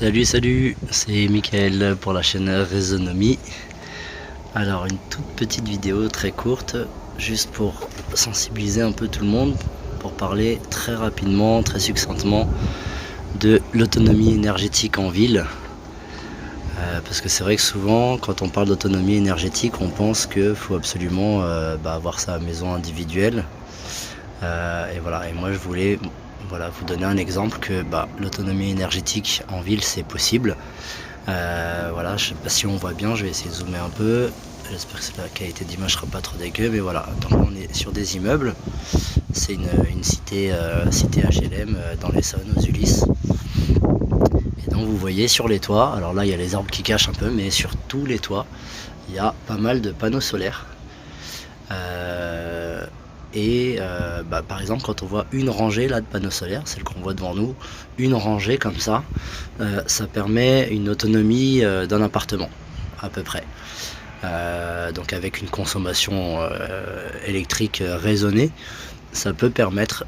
Salut, c'est Mickaël pour la chaîne Raisonomie. Alors une toute petite vidéo très courte, juste pour sensibiliser un peu tout le monde, pour parler très rapidement, très succinctement de l'autonomie énergétique en ville. Parce que c'est vrai que souvent quand on parle d'autonomie énergétique, on pense qu'il faut absolument avoir sa maison individuelle. Et voilà, et moi je voulais vous donner un exemple que l'autonomie énergétique en ville c'est possible. Voilà, je sais pas si on voit bien, je vais essayer de zoomer un peu. J'espère que la qualité d'image sera pas trop dégueu, mais voilà. Donc on est sur des immeubles. C'est une cité, cité HLM dans l'Essonne, aux Ulysses. Et donc vous voyez sur les toits, alors là il y a les arbres qui cachent un peu, mais sur tous les toits, il y a pas mal de panneaux solaires. Par exemple, quand on voit une rangée là de panneaux solaires, celle qu'on voit devant nous, une rangée comme ça, ça permet une autonomie d'un appartement à peu près. Donc avec une consommation électrique raisonnée, ça peut permettre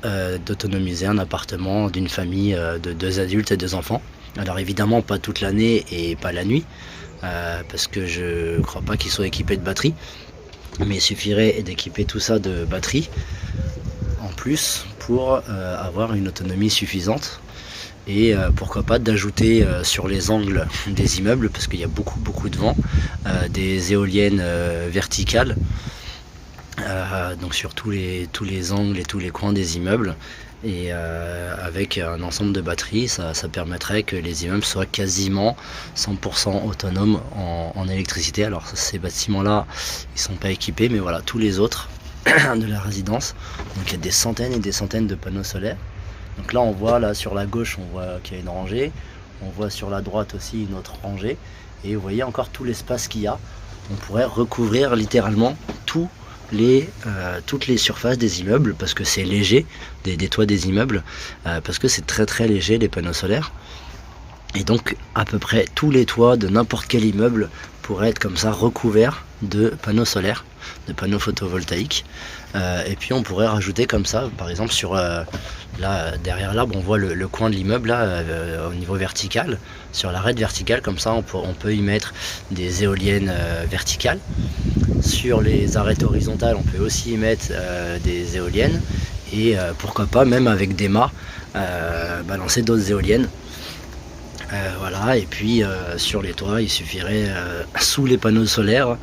d'autonomiser un appartement d'une famille de 2 adultes et 2 enfants. Alors évidemment pas toute l'année et pas la nuit, parce que je crois pas qu'ils soient équipés de batterie. Mais il suffirait d'équiper tout ça de batterie en plus pour avoir une autonomie suffisante, et pourquoi pas d'ajouter sur les angles des immeubles, parce qu'il y a beaucoup de vent, des éoliennes verticales, donc sur tous les angles et tous les coins des immeubles, et avec un ensemble de batteries, ça permettrait que les immeubles soient quasiment 100% autonomes en électricité. Alors ces bâtiments là ils sont pas équipés, mais voilà, tous les autres de la résidence, donc il y a des centaines et des centaines de panneaux solaires. Donc là on voit, là sur la gauche on voit qu'il y a une rangée, on voit sur la droite aussi une autre rangée, et vous voyez encore tout l'espace qu'il y a. On pourrait recouvrir littéralement toutes les surfaces des immeubles, parce que c'est léger, des toits des immeubles, parce que c'est très léger les panneaux solaires. Et donc à peu près tous les toits de n'importe quel immeuble pourraient être comme ça recouverts de panneaux solaires, de panneaux photovoltaïques. Et puis on pourrait rajouter comme ça, par exemple sur là derrière l'arbre on voit le coin de l'immeuble là, au niveau vertical, sur l'arête verticale, comme ça on peut y mettre des éoliennes verticales. Sur les arêtes horizontales on peut aussi y mettre des éoliennes, et pourquoi pas même avec des mâts balancer d'autres éoliennes. Voilà, et puis sur les toits il suffirait, sous les panneaux solaires,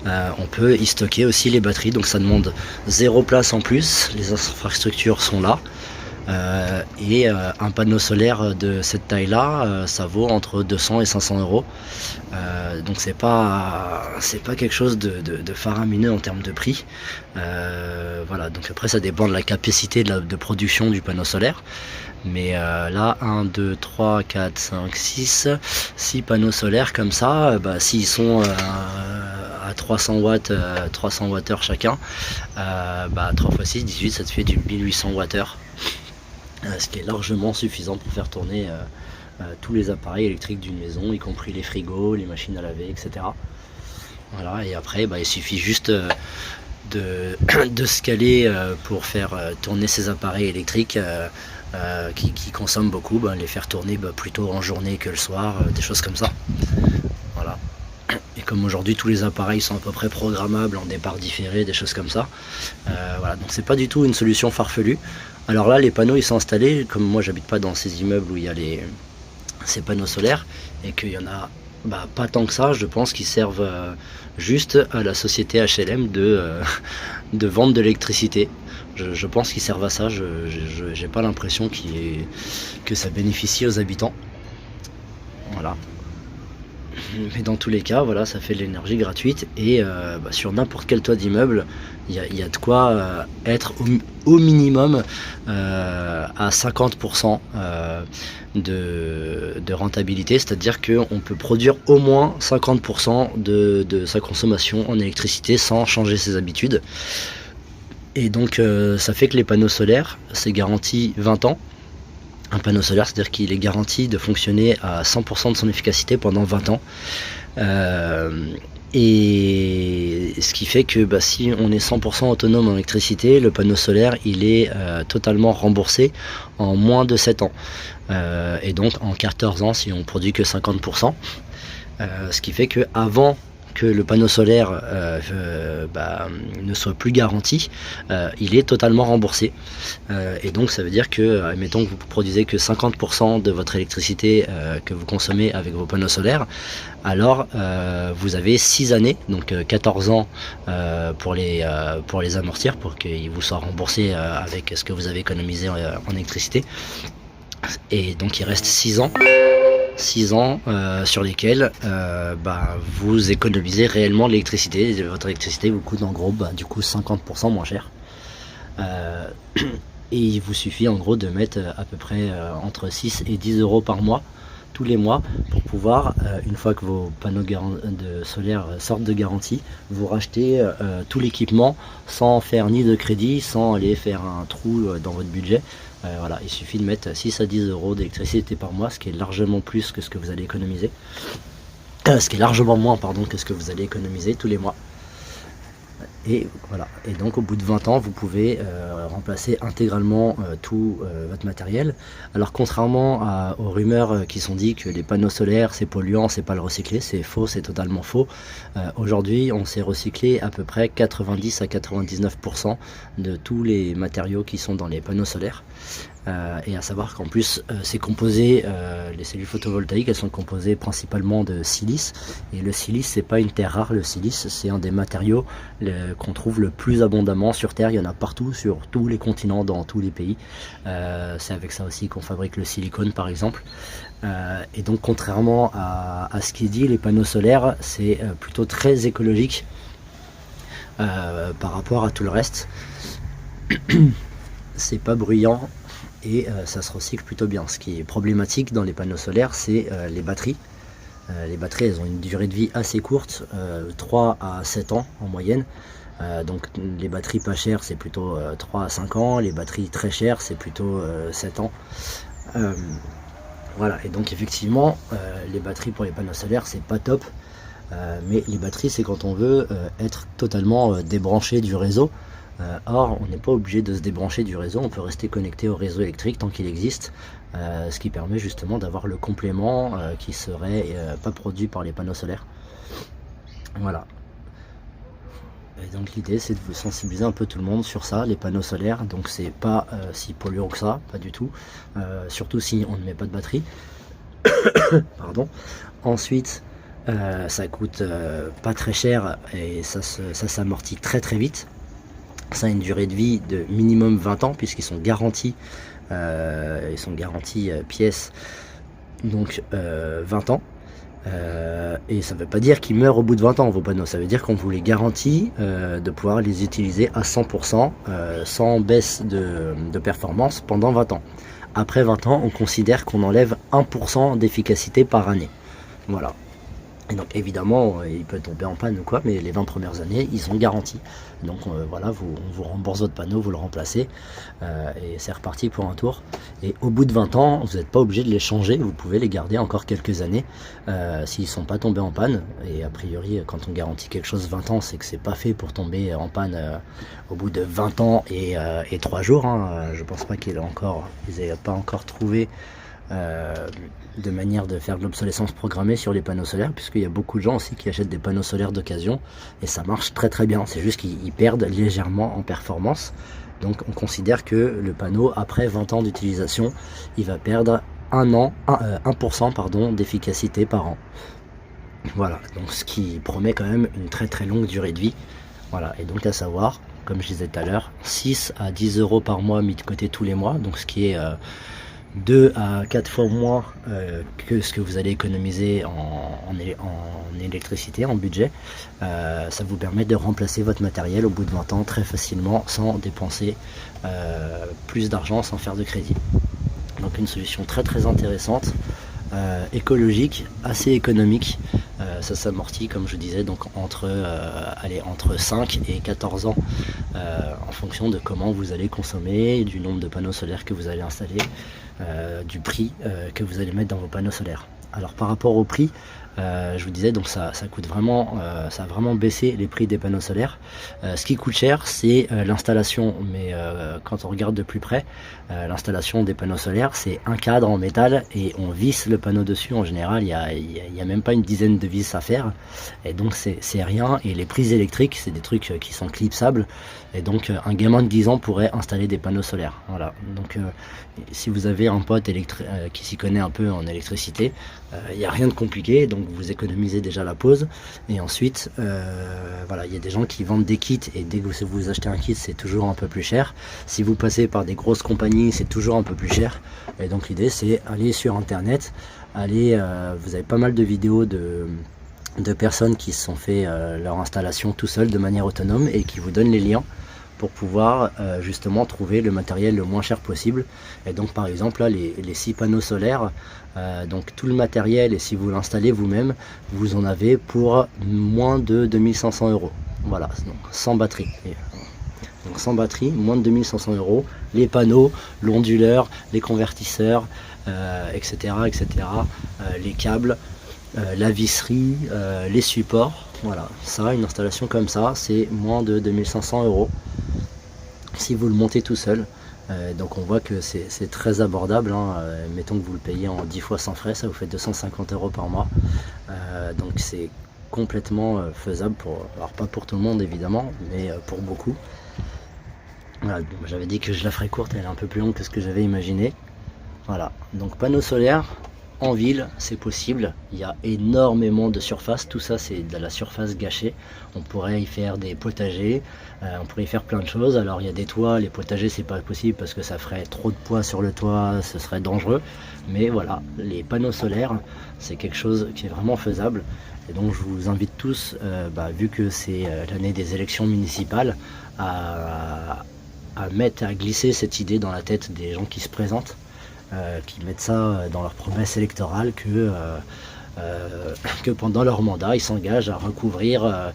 on peut y stocker aussi les batteries, donc ça demande 0 place en plus, les infrastructures sont là, et un panneau solaire de cette taille là, ça vaut entre 200 et 500 euros, donc c'est pas quelque chose de faramineux en termes de prix. Voilà, donc après ça dépend de la capacité de production du panneau solaire. Mais là 1, 2, 3, 4, 5, 6 panneaux solaires comme ça, s'ils sont à 300 watts, 300 Wh chacun, 3 x 6, 18, ça te fait du 1800 Wh, ce qui est largement suffisant pour faire tourner tous les appareils électriques d'une maison, y compris les frigos, les machines à laver, etc. Voilà, et après il suffit juste de se caler pour faire tourner ces appareils électriques qui consomment beaucoup, les faire tourner plutôt en journée que le soir, des choses comme ça. Voilà. Et comme aujourd'hui tous les appareils sont à peu près programmables en départ différé, des choses comme ça, voilà, donc c'est pas du tout une solution farfelue. Alors là les panneaux ils sont installés, comme moi j'habite pas dans ces immeubles où il y a ces panneaux solaires, et qu'il y en a pas tant que ça, je pense qu'ils servent juste à la société HLM de vente de l'électricité. Je pense qu'ils servent à ça, j'ai pas l'impression que ça bénéficie aux habitants. Voilà. Mais dans tous les cas, voilà, ça fait de l'énergie gratuite, et sur n'importe quel toit d'immeuble, il y a de quoi être au minimum à 50% de rentabilité, c'est-à-dire qu'on peut produire au moins 50% de sa consommation en électricité sans changer ses habitudes. Et donc ça fait que les panneaux solaires, c'est garanti 20 ans. Un panneau solaire, c'est-à-dire qu'il est garanti de fonctionner à 100% de son efficacité pendant 20 ans. Et ce qui fait que si on est 100% autonome en électricité, le panneau solaire il est totalement remboursé en moins de 7 ans. Et donc en 14 ans si on produit que 50%. Ce qui fait que avant que le panneau solaire ne soit plus garanti, il est totalement remboursé. Et donc ça veut dire que, admettons que vous produisez que 50% de votre électricité que vous consommez avec vos panneaux solaires, alors vous avez 6 années, donc 14 ans pour les amortir, pour qu'ils vous soient remboursés avec ce que vous avez économisé en électricité. Et donc il reste 6 ans. 6 ans sur lesquels vous économisez réellement l'électricité. Votre électricité vous coûte en gros du coup 50% moins cher. Et il vous suffit en gros de mettre à peu près entre 6 et 10 euros par mois, tous les mois, pour pouvoir, une fois que vos panneaux solaires sortent de garantie, vous racheter tout l'équipement sans faire ni de crédit, sans aller faire un trou dans votre budget. Voilà, il suffit de mettre 6 à 10 euros d'électricité par mois, ce qui est largement plus que ce que vous allez économiser. Ce qui est largement moins, pardon, que ce que vous allez économiser tous les mois. Et voilà, et donc au bout de 20 ans vous pouvez remplacer intégralement tout votre matériel. Alors contrairement aux rumeurs qui sont dites que les panneaux solaires c'est polluant, c'est pas le recycler, c'est faux, c'est totalement faux. Aujourd'hui on sait recycler à peu près 90 à 99% de tous les matériaux qui sont dans les panneaux solaires. Et à savoir qu'en plus c'est composé, les cellules photovoltaïques elles sont composées principalement de silice, et le silice c'est pas une terre rare, le silice c'est un des matériaux qu'on trouve le plus abondamment sur terre. Il y en a partout sur tous les continents, dans tous les pays. C'est avec ça aussi qu'on fabrique le silicone par exemple. Et donc contrairement à ce qui est dit, les panneaux solaires c'est plutôt très écologique par rapport à tout le reste. C'est pas bruyant et ça se recycle plutôt bien. Ce qui est problématique dans les panneaux solaires c'est les batteries. Les batteries elles ont une durée de vie assez courte, 3 à 7 ans en moyenne. Donc les batteries pas chères c'est plutôt 3 à 5 ans, les batteries très chères c'est plutôt 7 ans. Voilà, et donc effectivement les batteries pour les panneaux solaires c'est pas top, mais les batteries c'est quand on veut être totalement débranché du réseau. Or on n'est pas obligé de se débrancher du réseau, on peut rester connecté au réseau électrique tant qu'il existe, ce qui permet justement d'avoir le complément qui serait pas produit par les panneaux solaires. Voilà. Et donc l'idée c'est de vous sensibiliser un peu tout le monde sur ça, les panneaux solaires. Donc c'est pas si polluant que ça, pas du tout, surtout si on ne met pas de batterie. Pardon. Ensuite ça coûte pas très cher et ça s'amortit très très vite. Ça a une durée de vie de minimum 20 ans puisqu'ils sont garantis pièces, donc 20 ans. Et ça ne veut pas dire qu'ils meurent au bout de 20 ans vos panneaux, ça veut dire qu'on vous les garantit de pouvoir les utiliser à 100% sans baisse de performance pendant 20 ans. Après 20 ans on considère qu'on enlève 1% d'efficacité par année. Voilà. Et donc évidemment il peut tomber en panne ou quoi, mais les 20 premières années ils sont garantis. Donc voilà, on vous rembourse votre panneau, vous le remplacez et c'est reparti pour un tour. Et au bout de 20 ans vous n'êtes pas obligé de les changer, vous pouvez les garder encore quelques années s'ils ne sont pas tombés en panne. Et a priori quand on garantit quelque chose 20 ans c'est que c'est pas fait pour tomber en panne au bout de 20 ans et 3 jours. Je pense pas qu'ils n'aient pas encore trouvé de manière de faire de l'obsolescence programmée sur les panneaux solaires, puisqu'il y a beaucoup de gens aussi qui achètent des panneaux solaires d'occasion et ça marche très très bien, c'est juste qu'ils perdent légèrement en performance. Donc on considère que le panneau après 20 ans d'utilisation il va perdre 1% d'efficacité par an. Voilà, donc ce qui promet quand même une très très longue durée de vie. Voilà, et donc à savoir, comme je disais tout à l'heure, 6 à 10 euros par mois mis de côté tous les mois, donc ce qui est 2 à 4 fois moins que ce que vous allez économiser en électricité, en budget. Ça vous permet de remplacer votre matériel au bout de 20 ans très facilement sans dépenser plus d'argent, sans faire de crédit. Donc une solution très très intéressante, écologique, assez économique Ça s'amortit, comme je disais, donc entre 5 et 14 ans, en fonction de comment vous allez consommer, du nombre de panneaux solaires que vous allez installer, du prix que vous allez mettre dans vos panneaux solaires. Alors par rapport au prix, je vous disais, donc ça coûte vraiment, ça a vraiment baissé les prix des panneaux solaires. Ce qui coûte cher, c'est l'installation, mais quand on regarde de plus près, l'installation des panneaux solaires, c'est un cadre en métal et on visse le panneau dessus. En général, il y a même pas une dizaine de vis à faire, et donc c'est rien. Et les prises électriques, c'est des trucs qui sont clipsables, et donc un gamin de 10 ans pourrait installer des panneaux solaires. Voilà. Donc si vous avez un pote qui s'y connaît un peu en électricité, il n'y a rien de compliqué, donc vous économisez déjà la pause. Et ensuite, voilà, il y a des gens qui vendent des kits, et dès que vous achetez un kit, c'est toujours un peu plus cher. Si vous passez par des grosses compagnies, c'est toujours un peu plus cher. Et donc l'idée, c'est aller sur internet, vous avez pas mal de vidéos de personnes qui se sont fait leur installation tout seul de manière autonome, et qui vous donnent les liens pour pouvoir justement trouver le matériel le moins cher possible. Et donc par exemple là, les 6 panneaux solaires, donc tout le matériel, et si vous l'installez vous-même, vous en avez pour moins de 2500 €. Voilà, donc sans batterie. Donc sans batterie, moins de 2500 €, les panneaux, l'onduleur, les convertisseurs, etc. Les câbles, la visserie, les supports. Voilà, ça, une installation comme ça, c'est moins de 2500 € si vous le montez tout seul. Donc on voit que c'est très abordable, hein. Mettons que vous le payez en 10 fois sans frais, ça vous fait 250 € par mois. Donc c'est complètement faisable, alors pas pour tout le monde évidemment, mais pour beaucoup. Voilà, j'avais dit que je la ferais courte, elle est un peu plus longue que ce que j'avais imaginé. Voilà, donc panneaux solaires en ville, c'est possible. Il y a énormément de surface, tout ça c'est de la surface gâchée. On pourrait y faire des potagers, on pourrait y faire plein de choses. Alors il y a des toits, les potagers c'est pas possible parce que ça ferait trop de poids sur le toit, ce serait dangereux. Mais voilà, les panneaux solaires, c'est quelque chose qui est vraiment faisable. Et donc je vous invite tous, vu que c'est l'année des élections municipales, à glisser cette idée dans la tête des gens qui se présentent. Qui mettent ça dans leur promesse électorale, que pendant leur mandat, ils s'engagent à recouvrir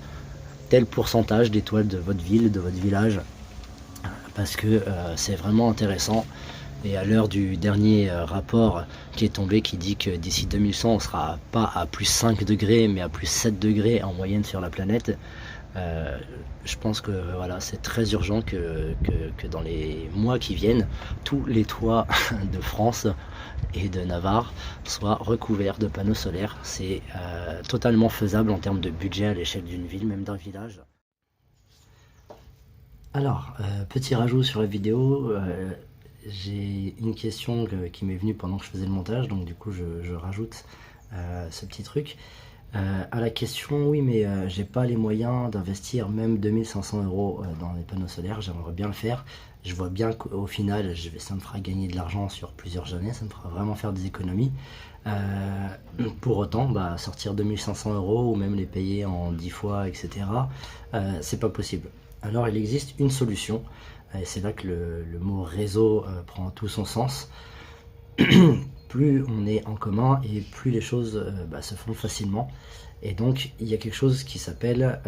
tel pourcentage des toits de votre ville, de votre village, parce que c'est vraiment intéressant. Et à l'heure du dernier rapport qui est tombé, qui dit que d'ici 2100, on sera pas à plus 5 degrés, mais à plus 7 degrés en moyenne sur la planète. Je pense que voilà, c'est très urgent que dans les mois qui viennent, tous les toits de France et de Navarre soient recouverts de panneaux solaires. C'est totalement faisable en termes de budget à l'échelle d'une ville, même d'un village. Alors, petit rajout sur la vidéo, j'ai une question qui m'est venue pendant que je faisais le montage, donc du coup je rajoute ce petit truc. À la question, oui, mais j'ai pas les moyens d'investir même 2500 € dans les panneaux solaires, j'aimerais bien le faire. Je vois bien qu'au final, ça me fera gagner de l'argent sur plusieurs années, ça me fera vraiment faire des économies. Pour autant, sortir 2500 € ou même les payer en 10 fois, etc., c'est pas possible. Alors il existe une solution, et c'est là que le mot réseau prend tout son sens. Plus on est en commun et plus les choses se font facilement. Et donc il y a quelque chose qui s'appelle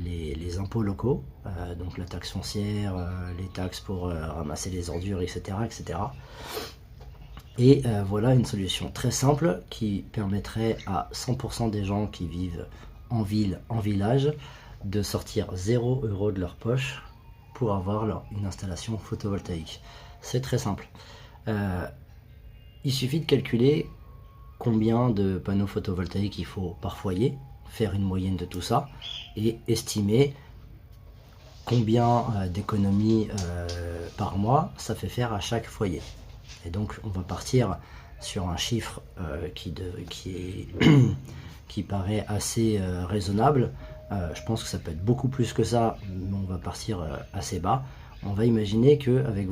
les impôts locaux, donc la taxe foncière, les taxes pour ramasser les ordures, etc. Et voilà une solution très simple qui permettrait à 100% des gens qui vivent en ville, en village, de sortir 0 € de leur poche pour avoir une installation photovoltaïque. C'est très simple. Il suffit de calculer combien de panneaux photovoltaïques il faut par foyer, faire une moyenne de tout ça, et estimer combien d'économies par mois ça fait faire à chaque foyer. Et donc on va partir sur un chiffre qui paraît assez raisonnable. Je pense que ça peut être beaucoup plus que ça, mais on va partir assez bas. On va imaginer qu'avec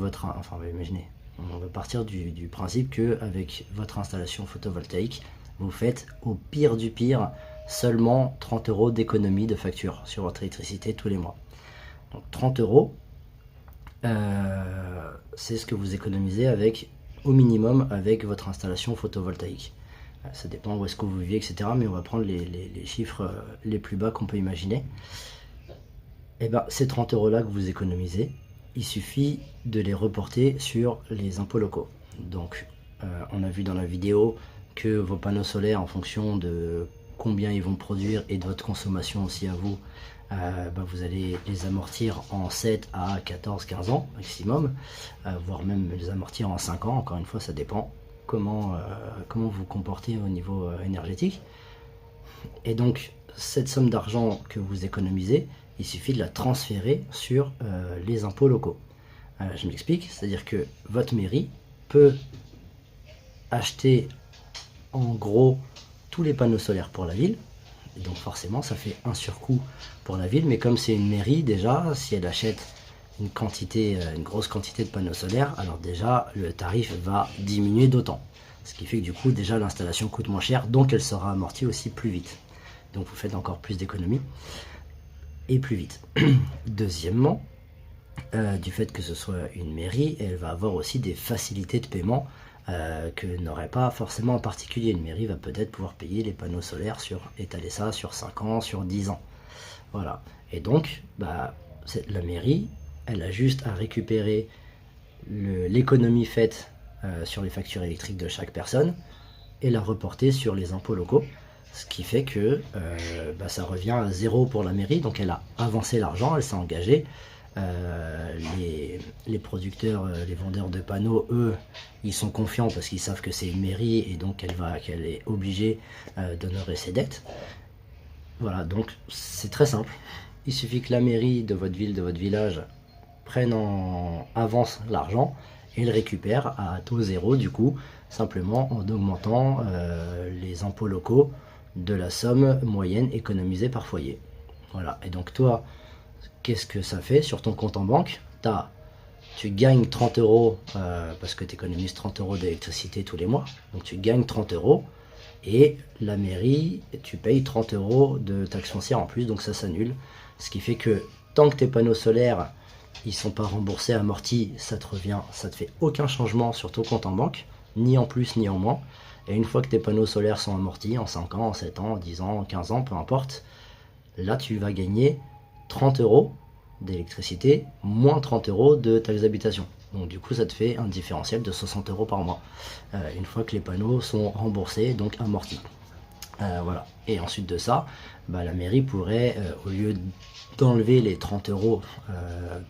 on va partir du principe qu'avec votre installation photovoltaïque, vous faites au pire du pire seulement 30 € d'économie de facture sur votre électricité tous les mois. Donc 30 €, c'est ce que vous économisez au minimum avec votre installation photovoltaïque. Ça dépend où est-ce que vous vivez, etc. Mais on va prendre les chiffres les plus bas qu'on peut imaginer. Et ben, ces 30 euros là que vous économisez, il suffit de les reporter sur les impôts locaux. Donc, on a vu dans la vidéo que vos panneaux solaires, en fonction de combien ils vont produire et de votre consommation aussi à vous, vous allez les amortir en 7 à 14, 15 ans maximum, voire même les amortir en 5 ans. Encore une fois, ça dépend comment vous vous comportez au niveau énergétique. Et donc, cette somme d'argent que vous économisez, il suffit de la transférer sur les impôts locaux. Je m'explique, c'est-à-dire que votre mairie peut acheter en gros tous les panneaux solaires pour la ville. Et donc forcément, ça fait un surcoût pour la ville. Mais comme c'est une mairie, déjà, si elle achète une grosse quantité de panneaux solaires, alors déjà, le tarif va diminuer d'autant. Ce qui fait que du coup, déjà, l'installation coûte moins cher, donc elle sera amortie aussi plus vite. Donc vous faites encore plus d'économies et plus vite. Deuxièmement, du fait que ce soit une mairie, elle va avoir aussi des facilités de paiement que n'aurait pas forcément en particulier. Une mairie va peut-être pouvoir payer les panneaux solaires, étaler ça sur 5 ans, sur 10 ans. Voilà. Et donc, la mairie, elle a juste à récupérer l'économie faite sur les factures électriques de chaque personne et la reporter sur les impôts locaux. Ce qui fait que ça revient à zéro pour la mairie. Donc elle a avancé l'argent, elle s'est engagée. Les producteurs, les vendeurs de panneaux, eux, ils sont confiants parce qu'ils savent que c'est une mairie et donc qu'elle est obligée d'honorer ses dettes. Voilà, donc c'est très simple. Il suffit que la mairie de votre ville, de votre village, prenne en avance l'argent et le récupère à taux zéro, du coup, simplement en augmentant les impôts locaux de la somme moyenne économisée par foyer. Voilà, et donc toi, qu'est-ce que ça fait sur ton compte en banque? Tu gagnes 30 euros parce que tu économises 30 euros d'électricité tous les mois. Donc tu gagnes 30 euros et la mairie, tu payes 30 euros de taxes foncières en plus, donc ça s'annule. Ce qui fait que tant que tes panneaux solaires ils sont pas remboursés, amortis, ça te fait aucun changement sur ton compte en banque, ni en plus ni en moins. Et une fois que tes panneaux solaires sont amortis, en 5 ans, en 7 ans, en 10 ans, en 15 ans, peu importe, là tu vas gagner 30 euros d'électricité, moins 30 euros de taxes d'habitation. Donc du coup ça te fait un différentiel de 60 euros par mois, une fois que les panneaux sont remboursés, donc amortis. Voilà. Et ensuite de ça, la mairie pourrait, au lieu d'enlever les 30 euros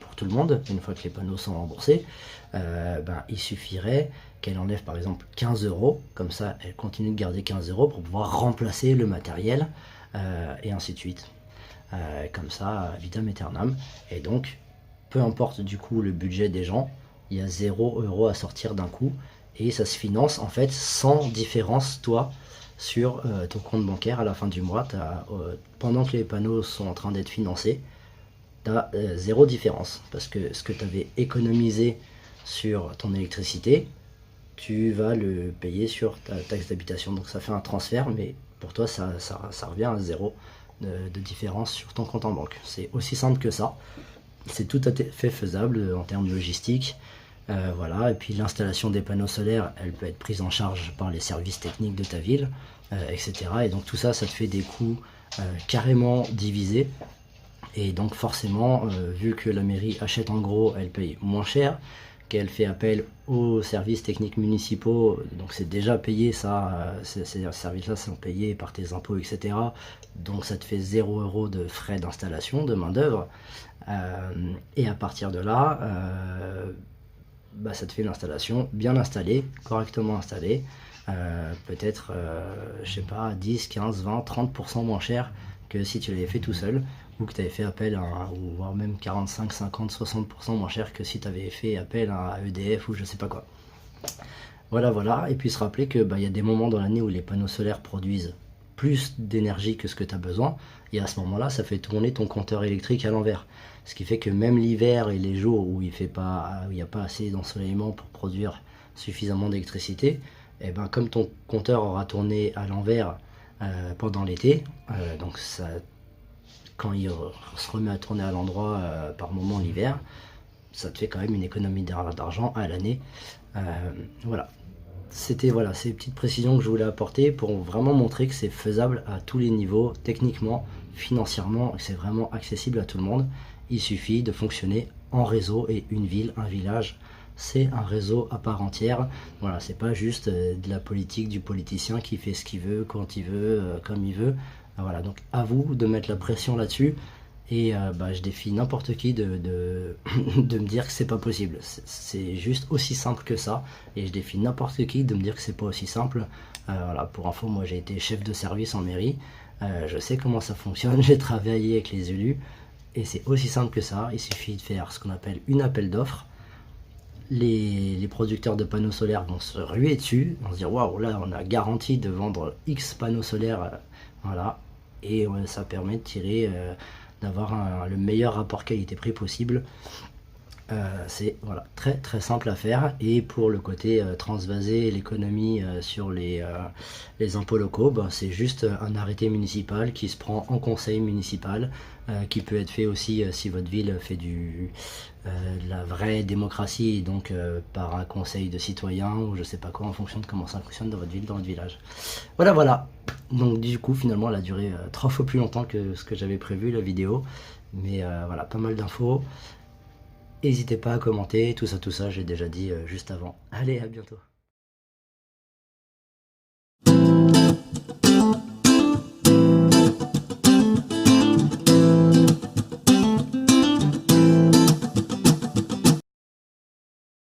pour tout le monde, une fois que les panneaux sont remboursés, il suffirait qu'elle enlève par exemple 15 euros, comme ça elle continue de garder 15 euros pour pouvoir remplacer le matériel, et ainsi de suite. Comme ça, vitam aeternam. Et donc, peu importe du coup le budget des gens, il y a 0 euros à sortir d'un coup, et ça se finance en fait sans différence, toi, sur ton compte bancaire à la fin du mois. Pendant que les panneaux sont en train d'être financés, tu as zéro différence, parce que ce que tu avais économisé sur ton électricité, tu vas le payer sur ta taxe d'habitation. Donc ça fait un transfert, mais pour toi ça revient à zéro de différence sur ton compte en banque. C'est aussi simple que ça. C'est tout à fait faisable en termes logistiques. Voilà. Et puis l'installation des panneaux solaires, elle peut être prise en charge par les services techniques de ta ville, etc. Et donc tout ça, ça te fait des coûts carrément divisés. Et donc forcément, vu que la mairie achète en gros, elle paye moins cher, qu'elle fait appel aux services techniques municipaux, donc c'est déjà payé ça, ces services-là sont payés par tes impôts, etc. Donc ça te fait 0 euros de frais d'installation, de main d'œuvre. Et à partir de là, ça te fait l'installation bien installée, correctement installée, peut-être, je sais pas, 10, 15, 20, 30% moins cher que si tu l'avais fait tout seul, ou que tu avais fait appel ou voire même 45, 50, 60% moins cher que si tu avais fait appel à EDF ou je sais pas quoi. Voilà, et puis se rappeler que y a des moments dans l'année où les panneaux solaires produisent plus d'énergie que ce que tu as besoin, et à ce moment-là, ça fait tourner ton compteur électrique à l'envers. Ce qui fait que même l'hiver et les jours où il n'y a pas assez d'ensoleillement pour produire suffisamment d'électricité, comme ton compteur aura tourné à l'envers pendant l'été, donc ça, quand il se remet à tourner à l'endroit par moment l'hiver, ça te fait quand même une économie d'argent à l'année. Voilà. c'était voilà, ces petites précisions que je voulais apporter pour vraiment montrer que c'est faisable à tous les niveaux, techniquement, financièrement, c'est vraiment accessible à tout le monde. Il suffit de fonctionner en réseau et une ville, un village, c'est un réseau à part entière. Voilà, c'est pas juste de la politique du politicien qui fait ce qu'il veut, quand il veut, comme il veut. Voilà, donc à vous de mettre la pression là-dessus. Et je défie n'importe qui de me dire que c'est pas possible. C'est juste aussi simple que ça. Et je défie n'importe qui de me dire que c'est pas aussi simple. Voilà, pour info, moi j'ai été chef de service en mairie. Je sais comment ça fonctionne. J'ai travaillé avec les élus. Et c'est aussi simple que ça. Il suffit de faire ce qu'on appelle une appel d'offres. Les producteurs de panneaux solaires vont se ruer dessus, vont se dire waouh, là on a garanti de vendre X panneaux solaires, voilà, et ça permet de tirer, d'avoir le meilleur rapport qualité-prix possible. C'est voilà, très très simple à faire. Et pour le côté transvaser l'économie sur les impôts locaux, c'est juste un arrêté municipal qui se prend en conseil municipal, qui peut être fait aussi si votre ville fait de la vraie démocratie, donc par un conseil de citoyens ou je sais pas quoi, en fonction de comment ça fonctionne dans votre ville, dans votre village. Voilà, voilà. Donc du coup finalement elle a duré 3 fois plus longtemps que ce que j'avais prévu la vidéo, mais voilà, pas mal d'infos. N'hésitez pas à commenter, tout ça, j'ai déjà dit juste avant. Allez, à bientôt.